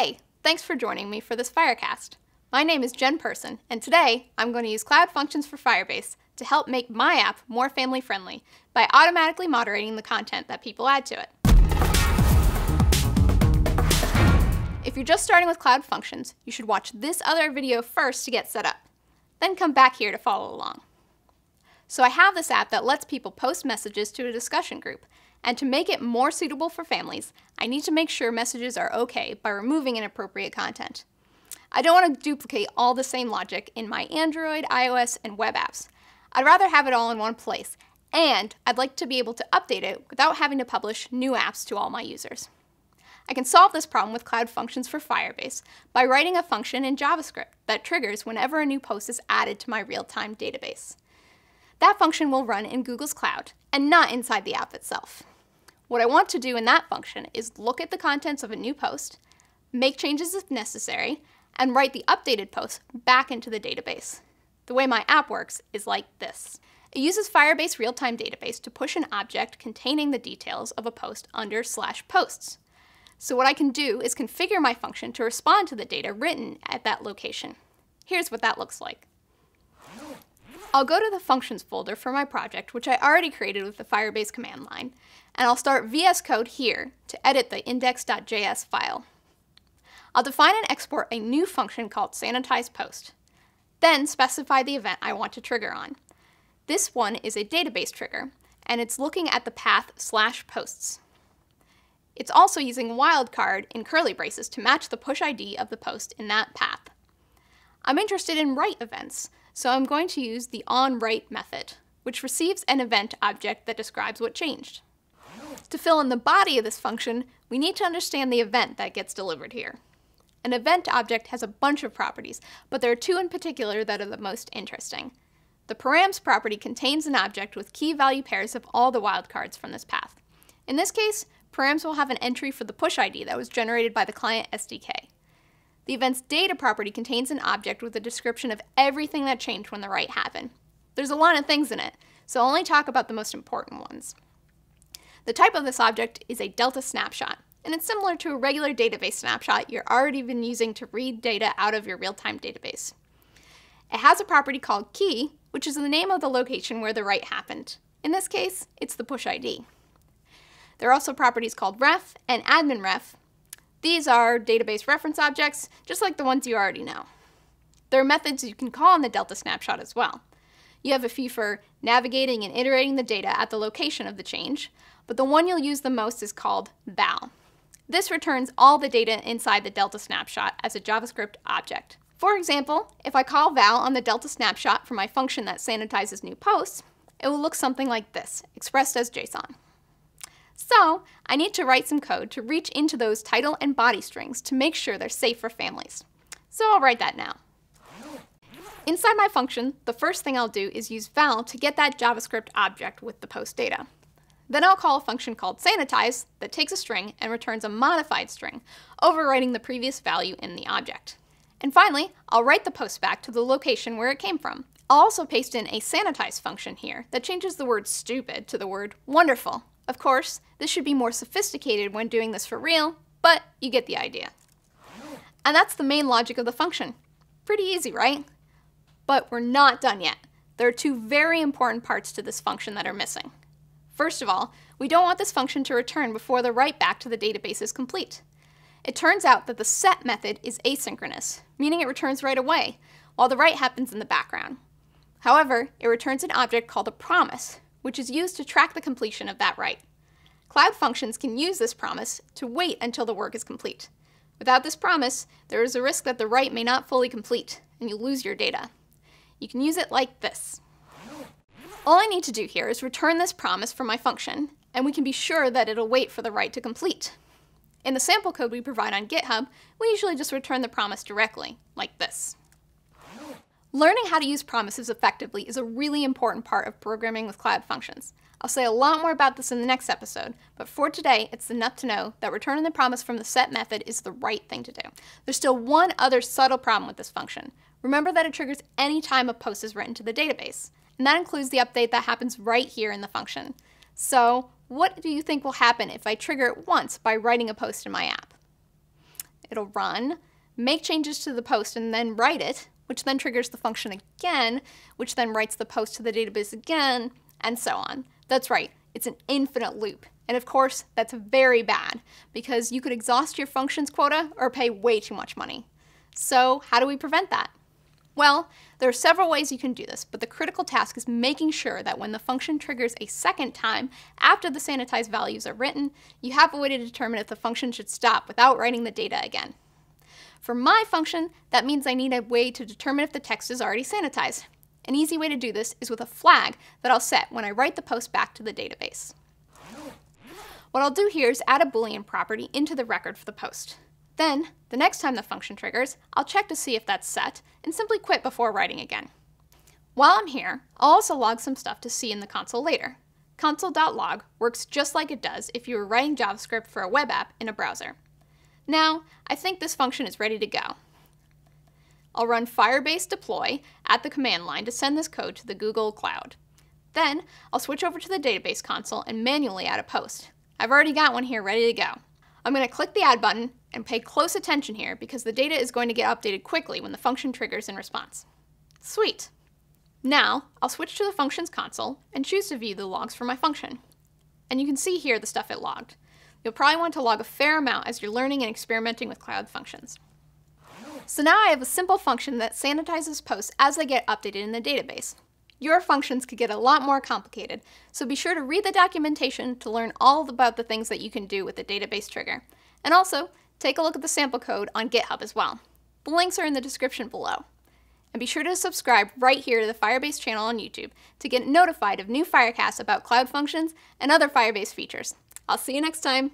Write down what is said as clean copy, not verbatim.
Hey, thanks for joining me for this Firecast. My name is Jen Person, and today I'm going to use Cloud Functions for Firebase to help make my app more family-friendly by automatically moderating the content that people add to it. If you're just starting with Cloud Functions, you should watch this other video first to get set up. Then come back here to follow along. So I have this app that lets people post messages to a discussion group, and to make it more suitable for families, I need to make sure messages are okay by removing inappropriate content. I don't want to duplicate all the same logic in my Android, iOS, and web apps. I'd rather have it all in one place, and I'd like to be able to update it without having to publish new apps to all my users. I can solve this problem with Cloud Functions for Firebase by writing a function in JavaScript that triggers whenever a new post is added to my real-time database. That function will run in Google's Cloud and not inside the app itself. What I want to do in that function is look at the contents of a new post, make changes if necessary, and write the updated post back into the database. The way my app works is like this. It uses Firebase Real-Time Database to push an object containing the details of a post under /posts. So what I can do is configure my function to respond to the data written at that location. Here's what that looks like. I'll go to the Functions folder for my project, which I already created with the Firebase command line, and I'll start VS Code here to edit the index.js file. I'll define and export a new function called sanitizePost, then specify the event I want to trigger on. This one is a database trigger, and it's looking at the path /posts. It's also using wildcard in curly braces to match the push ID of the post in that path. I'm interested in write events, so I'm going to use the onWrite method, which receives an event object that describes what changed. To fill in the body of this function, we need to understand the event that gets delivered here. An event object has a bunch of properties, but there are two in particular that are the most interesting. The params property contains an object with key value pairs of all the wildcards from this path. In this case, params will have an entry for the push ID that was generated by the client SDK. The event's data property contains an object with a description of everything that changed when the write happened. There's a lot of things in it, so I'll only talk about the most important ones. The type of this object is a Delta snapshot, and it's similar to a regular database snapshot you've already been using to read data out of your real-time database. It has a property called key, which is the name of the location where the write happened. In this case, it's the push ID. There are also properties called ref and admin ref. These are database reference objects, just like the ones you already know. There are methods you can call in the Delta snapshot as well. You have a few for navigating and iterating the data at the location of the change, but the one you'll use the most is called val. This returns all the data inside the Delta snapshot as a JavaScript object. For example, if I call val on the Delta snapshot for my function that sanitizes new posts, it will look something like this, expressed as JSON. So, I need to write some code to reach into those title and body strings to make sure they're safe for families. So I'll write that now. Inside my function, the first thing I'll do is use val to get that JavaScript object with the post data. Then I'll call a function called sanitize that takes a string and returns a modified string, overwriting the previous value in the object. And finally, I'll write the post back to the location where it came from. I'll also paste in a sanitize function here that changes the word stupid to the word wonderful. Of course, this should be more sophisticated when doing this for real, but you get the idea. And that's the main logic of the function. Pretty easy, right? But we're not done yet. There are two very important parts to this function that are missing. First of all, we don't want this function to return before the write back to the database is complete. It turns out that the set method is asynchronous, meaning it returns right away, while the write happens in the background. However, it returns an object called a promise, which is used to track the completion of that write. Cloud Functions can use this promise to wait until the work is complete. Without this promise, there is a risk that the write may not fully complete, and you'll lose your data. You can use it like this. All I need to do here is return this promise from my function, and we can be sure that it'll wait for the write to complete. In the sample code we provide on GitHub, we usually just return the promise directly, like this. Learning how to use promises effectively is a really important part of programming with Cloud Functions. I'll say a lot more about this in the next episode, but for today, it's enough to know that returning the promise from the set method is the right thing to do. There's still one other subtle problem with this function. Remember that it triggers any time a post is written to the database, and that includes the update that happens right here in the function. So, what do you think will happen if I trigger it once by writing a post in my app? it'll run, make changes to the post, and then write it, which then triggers the function again, which then writes the post to the database again, and so on. That's right, it's an infinite loop. And of course, that's very bad, because you could exhaust your functions quota or pay way too much money. So how do we prevent that? Well, there are several ways you can do this, but the critical task is making sure that when the function triggers a second time after the sanitized values are written, you have a way to determine if the function should stop without writing the data again. For my function, that means I need a way to determine if the text is already sanitized. An easy way to do this is with a flag that I'll set when I write the post back to the database. What I'll do here is add a Boolean property into the record for the post. Then, the next time the function triggers, I'll check to see if that's set and simply quit before writing again. While I'm here, I'll also log some stuff to see in the console later. Console.log works just like it does if you were writing JavaScript for a web app in a browser. Now, I think this function is ready to go. I'll run Firebase deploy at the command line to send this code to the Google Cloud. Then, I'll switch over to the database console and manually add a post. I've already got one here ready to go. I'm going to click the Add button and pay close attention here because the data is going to get updated quickly when the function triggers in response. Sweet! Now, I'll switch to the functions console and choose to view the logs for my function. And you can see here the stuff it logged. You'll probably want to log a fair amount as you're learning and experimenting with Cloud Functions. So now I have a simple function that sanitizes posts as they get updated in the database. Your functions could get a lot more complicated, so be sure to read the documentation to learn all about the things that you can do with the database trigger. And also, take a look at the sample code on GitHub as well. The links are in the description below. And be sure to subscribe right here to the Firebase channel on YouTube to get notified of new Firecasts about Cloud Functions and other Firebase features. I'll see you next time.